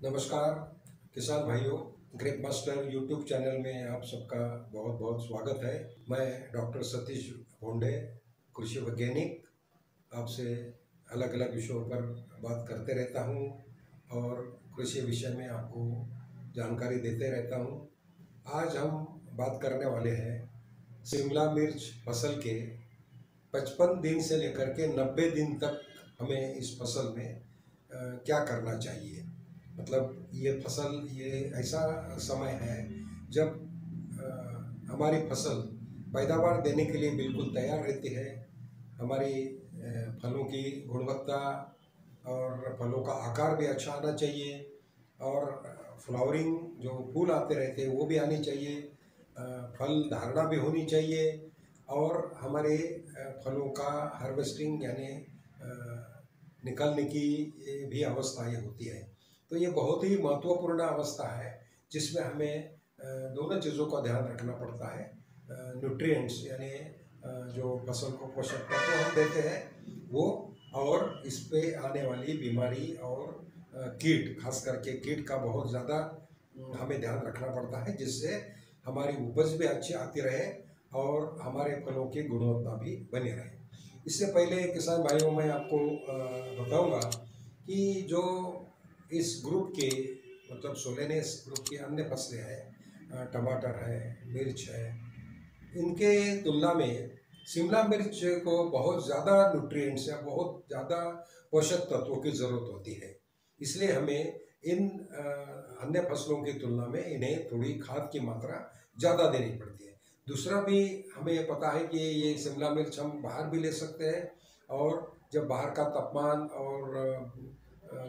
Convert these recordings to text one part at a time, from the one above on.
नमस्कार किसान भाइयों, ग्रेप मास्टर यूट्यूब चैनल में आप सबका बहुत बहुत स्वागत है। मैं डॉक्टर सतीश भोंडे, कृषि वैज्ञानिक, आपसे अलग अलग विषयों पर बात करते रहता हूं और कृषि विषय में आपको जानकारी देते रहता हूं। आज हम बात करने वाले हैं शिमला मिर्च फसल के 55 दिन से लेकर के 90 दिन तक हमें इस फसल में क्या करना चाहिए। मतलब ये फसल, ये ऐसा समय है जब हमारी फसल पैदावार देने के लिए बिल्कुल तैयार रहती है। हमारी फलों की गुणवत्ता और फलों का आकार भी अच्छा आना चाहिए और फ्लावरिंग जो फूल आते रहते हैं वो भी आनी चाहिए, फल धारणा भी होनी चाहिए और हमारे फलों का हार्वेस्टिंग यानी निकलने की भी अवस्था ये होती है। तो ये बहुत ही महत्वपूर्ण अवस्था है जिसमें हमें दोनों चीज़ों का ध्यान रखना पड़ता है। न्यूट्रिएंट्स यानी जो फसल को पोषक तत्व हम देते हैं वो, और इस पे आने वाली बीमारी और कीट, खास करके कीट का बहुत ज़्यादा हमें ध्यान रखना पड़ता है, जिससे हमारी उपज भी अच्छी आती रहे और हमारे फलों की गुणवत्ता भी बनी रहे। इससे पहले किसान भाइयों, मैं आपको बताऊंगा कि जो इस ग्रुप के, मतलब सोलेनेस ग्रुप की अन्य फसलें हैं, टमाटर है, मिर्च है, इनके तुलना में शिमला मिर्च को बहुत ज़्यादा न्यूट्रिएंट्स या बहुत ज़्यादा पोषक तत्वों की ज़रूरत होती है। इसलिए हमें इन अन्य फसलों की तुलना में इन्हें थोड़ी खाद की मात्रा ज़्यादा देनी पड़ती है। दूसरा भी हमें पता है कि ये शिमला मिर्च हम बाहर भी ले सकते हैं, और जब बाहर का तापमान और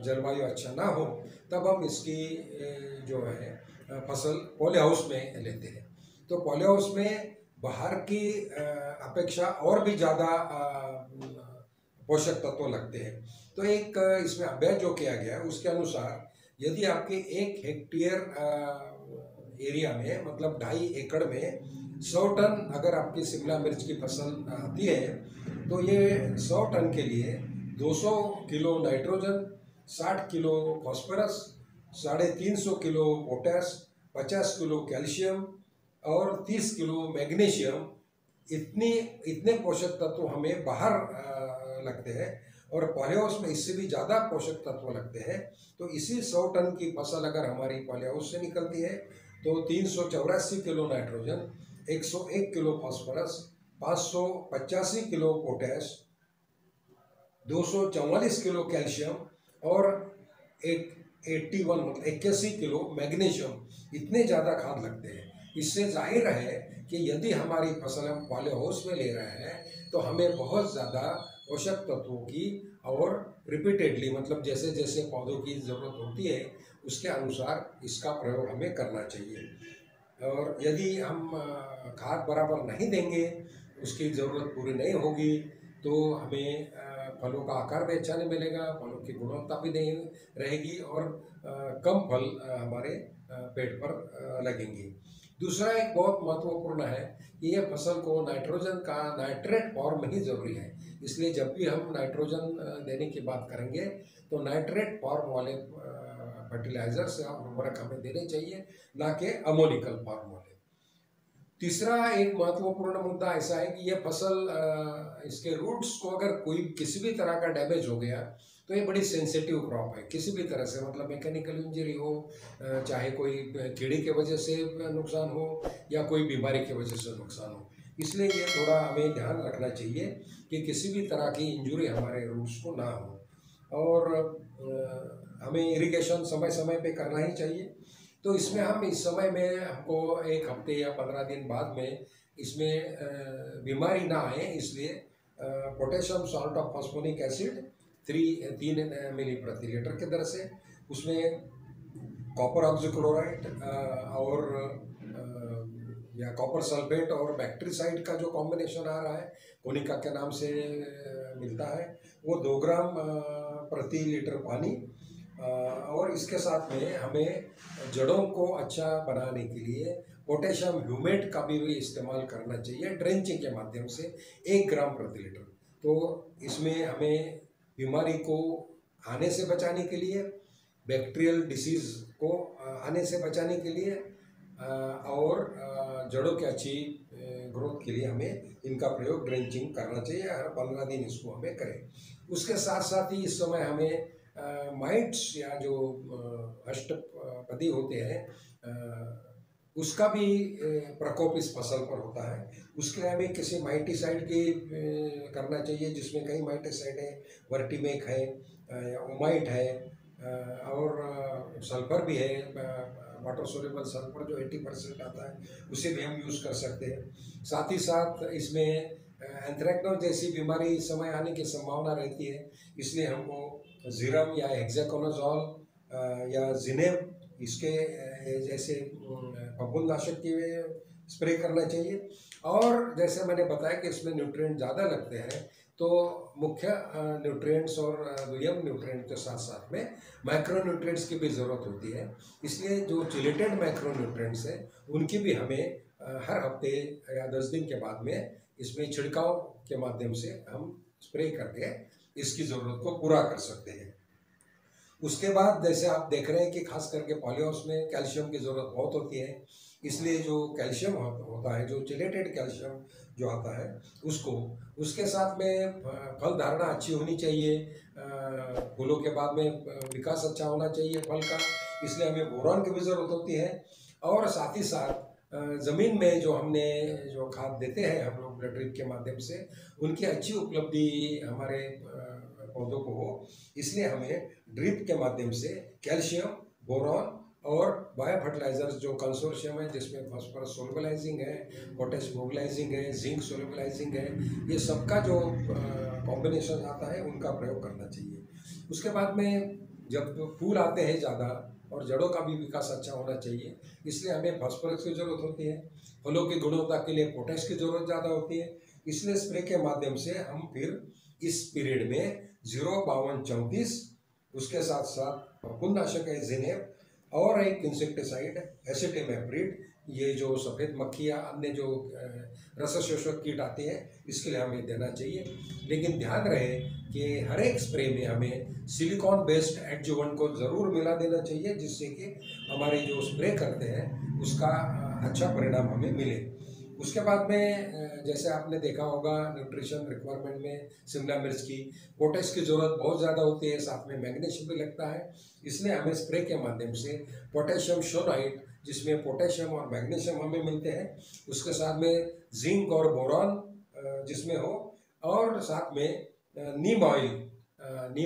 जलवायु अच्छा ना हो तब हम इसकी जो है फसल पॉली हाउस में लेते हैं। तो पॉली हाउस में बाहर की अपेक्षा और भी ज़्यादा पोषक तत्व लगते हैं। तो एक इसमें अभ्यास जो किया गया है उसके अनुसार, यदि आपके 1 हेक्टेयर एरिया में, मतलब 2.5 एकड़ में 100 टन अगर आपकी शिमला मिर्च की फसल आती है, तो ये 100 टन के लिए 200 kilo nitrogen, 60 kilo phosphorus, 350 kilo potash, 50 kilo calcium और 30 किलो मैग्नीशियम, इतने पोषक तत्व हमें बाहर लगते हैं। और पॉली हाउस में इससे भी ज़्यादा पोषक तत्व लगते हैं। तो इसी 100 टन की फसल अगर हमारी पॉली हाउस से निकलती है तो 384 kilo nitrogen, 101 kilo phosphorus, 585 kilo potash, 244 kilo calcium और 81 मतलब 81 किलो मैग्नीशियम, इतने ज़्यादा खाद लगते हैं। इससे जाहिर है कि यदि हमारी फसल हम पॉली हाउस में ले रहे हैं तो हमें बहुत ज़्यादा पोषक तत्वों की और रिपीटेडली, मतलब जैसे जैसे पौधों की ज़रूरत होती है उसके अनुसार इसका प्रयोग हमें करना चाहिए। और यदि हम खाद बराबर नहीं देंगे, उसकी ज़रूरत पूरी नहीं होगी, तो हमें फलों का आकार भी अच्छा नहीं मिलेगा, फलों की गुणवत्ता भी नहीं रहेगी और कम फल हमारे पेट पर लगेंगे। दूसरा एक बहुत महत्वपूर्ण है कि ये फसल को नाइट्रोजन का नाइट्रेट फॉर्म ही ज़रूरी है। इसलिए जब भी हम नाइट्रोजन देने की बात करेंगे तो नाइट्रेट फॉर्म वाले फर्टिलाइजर्स या उर्वरक हमें देने चाहिए, ना कि अमोनिकल फॉर्म वाले। तीसरा एक महत्वपूर्ण मुद्दा ऐसा है कि ये फसल, इसके रूट्स को अगर कोई किसी भी तरह का डैमेज हो गया तो ये बड़ी सेंसिटिव क्रॉप है, किसी भी तरह से, मतलब मैकेनिकल इंजरी हो, चाहे कोई कीड़े की वजह से नुकसान हो या कोई बीमारी की वजह से नुकसान हो। इसलिए ये थोड़ा हमें ध्यान रखना चाहिए कि किसी भी तरह की इंजरी हमारे रूट्स को ना हो। और हमें इरिगेशन समय समय पे करना ही चाहिए। तो इसमें हम इस समय में हमको 1 हफ्ते या 15 दिन बाद में इसमें बीमारी ना आए, इसलिए potassium salt of phosphonic acid 3 मिली प्रति लीटर के दर से, उसमें कॉपर ऑक्सीक्लोराइड और या कॉपर सल्फेट और बैक्टीरिसाइड का जो कॉम्बिनेशन आ रहा है, कोनिका के नाम से मिलता है, वो 2 ग्राम प्रति लीटर पानी। और इसके साथ में हमें जड़ों को अच्छा बनाने के लिए पोटेशियम ह्यूमेट का भी इस्तेमाल करना चाहिए, ड्रेंचिंग के माध्यम से 1 ग्राम प्रति लीटर। तो इसमें हमें बीमारी को आने से बचाने के लिए बैक्टीरियल डिसीज़ को आने से बचाने के लिए और जड़ों की अच्छी ग्रोथ के लिए हमें इनका प्रयोग ड्रेंचिंग करना चाहिए। हर 15 दिन इसको हमें करें। उसके साथ साथ ही इस समय हमें माइट्स या जो अष्टपदी होते हैं उसका भी प्रकोप इस फसल पर होता है। उसके लिए हमें किसी माइटिसाइड की करना चाहिए, जिसमें कई माइटिसाइड है, वर्टीमेक है, ओमाइट है और सल्फर भी है, वाटर सोल्यूबल सल्फर जो 80% आता है, उसे भी हम यूज़ कर सकते हैं। साथ ही साथ इसमें एंथ्रेक्नोज जैसी बीमारी इस समय आने की संभावना रहती है, इसलिए हमको जीरम या हेक्साकोनाजोल या जिनेब इसके जैसे फफूंदनाशक की स्प्रे करना चाहिए। और जैसे मैंने बताया कि इसमें न्यूट्रिएंट ज़्यादा लगते हैं, तो मुख्य न्यूट्रिएंट्स और दुय्यम न्यूट्रिएंट के साथ साथ में माइक्रो न्यूट्रिएंट्स की भी ज़रूरत होती है। इसलिए जो चिलेटेड माइक्रो न्यूट्रिएंट्स हैं उनकी भी हमें हर हफ्ते या 10 दिन के बाद में इसमें छिड़काव के माध्यम से हम स्प्रे करके इसकी ज़रूरत को पूरा कर सकते हैं। उसके बाद जैसे आप देख रहे हैं कि खास करके पॉलीहाउस में कैल्शियम की ज़रूरत बहुत होती है, इसलिए जो कैल्शियम होता है, जो चिलेटेड कैल्शियम जो आता है उसको, उसके साथ में फल धारणा अच्छी होनी चाहिए, फूलों के बाद में विकास अच्छा होना चाहिए फल का, इसलिए हमें बोरान की भी ज़रूरत होती है। और साथ ही साथ ज़मीन में जो हमने जो खाद देते हैं हम लोग ब्लड ड्रिप के माध्यम से, उनकी अच्छी उपलब्धि हमारे पौधों को हो, इसलिए हमें ड्रिप के माध्यम से कैल्शियम, बोरॉन और बायो फर्टिलाइजर्स जो कंसोर्शियम है, जिसमें फास्फोरस सोलुबलाइजिंग है, पोटेश मोबिलाइजिंग है, जिंक सोलुबलाइजिंग है, ये सबका जो कॉम्बिनेशन आता है उनका प्रयोग करना चाहिए। उसके बाद में जब फूल आते हैं ज़्यादा और जड़ों का भी विकास अच्छा होना चाहिए, इसलिए हमें फास्फोरस की ज़रूरत होती है। फलों की गुणवत्ता के लिए पोटेश की ज़रूरत ज़्यादा होती है, इसलिए स्प्रे के माध्यम से हम फिर इस पीरियड में 05234 उसके साथ साथ फफूंदनाशक है जिनेब और एक इंसेक्टिसाइड एसिटामिप्रिड, ये जो सफ़ेद मक्खी या अन्य जो रस शोषक कीट आते हैं इसके लिए हमें देना चाहिए। लेकिन ध्यान रहे कि हर एक स्प्रे में हमें सिलिकॉन बेस्ड एडजुवेंट को ज़रूर मिला देना चाहिए, जिससे कि हमारे जो स्प्रे करते हैं उसका अच्छा परिणाम हमें मिले। उसके बाद में जैसे आपने देखा होगा न्यूट्रिशन रिक्वायरमेंट में शिमला मिर्च की पोटेश की ज़रूरत बहुत ज़्यादा होती है, साथ में मैग्नीशियम भी लगता है, इसलिए हमें स्प्रे के माध्यम से पोटेशियम शोनाइट, जिसमें पोटेशियम और मैग्नीशियम हमें मिलते हैं, उसके साथ में जिंक और बोरॉन जिसमें हो, और साथ में नीम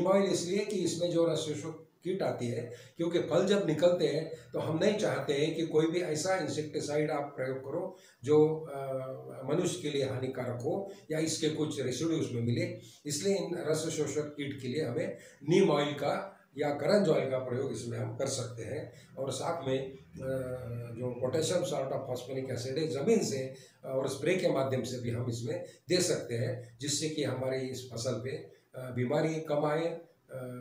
ऑयल इसलिए कि इसमें जो रसशोषक कीट आती है, क्योंकि फल जब निकलते हैं तो हम नहीं चाहते हैं कि कोई भी ऐसा इंसेक्टिसाइड आप प्रयोग करो जो मनुष्य के लिए हानिकारक हो या इसके कुछ रेसिड्यू उसमें मिले, इसलिए इन रस शोषक कीट के लिए हमें नीम ऑयल का या करंज ऑयल का प्रयोग इसमें हम कर सकते हैं। और साथ में जो potassium salt of phosphoric acid है ज़मीन से और स्प्रे के माध्यम से भी हम इसमें दे सकते हैं, जिससे कि हमारी इस फसल पे बीमारी कम आए,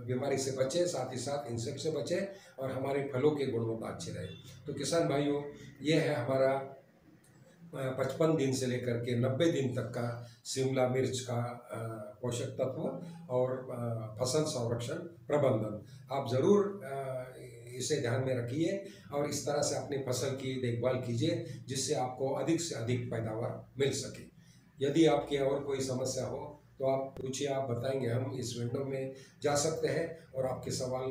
बीमारी से बचे, साथ ही साथ इंसेक्ट से बचे और हमारे फलों की गुणवत्ता अच्छी रहे। तो किसान भाइयों, ये है हमारा 55 दिन से लेकर के 90 दिन तक का शिमला मिर्च का पोषक तत्व और फसल संरक्षण प्रबंधन। आप ज़रूर इसे ध्यान में रखिए और इस तरह से अपनी फसल की देखभाल कीजिए, जिससे आपको अधिक से अधिक पैदावार मिल सके। यदि आपकी और कोई समस्या हो तो आप पूछिए, आप बताएंगे, हम इस विंडो में जा सकते हैं और आपके सवाल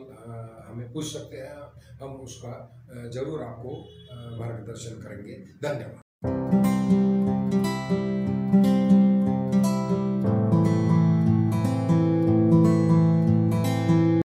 हमें पूछ सकते हैं, हम उसका ज़रूर आपको मार्गदर्शन करेंगे। धन्यवाद।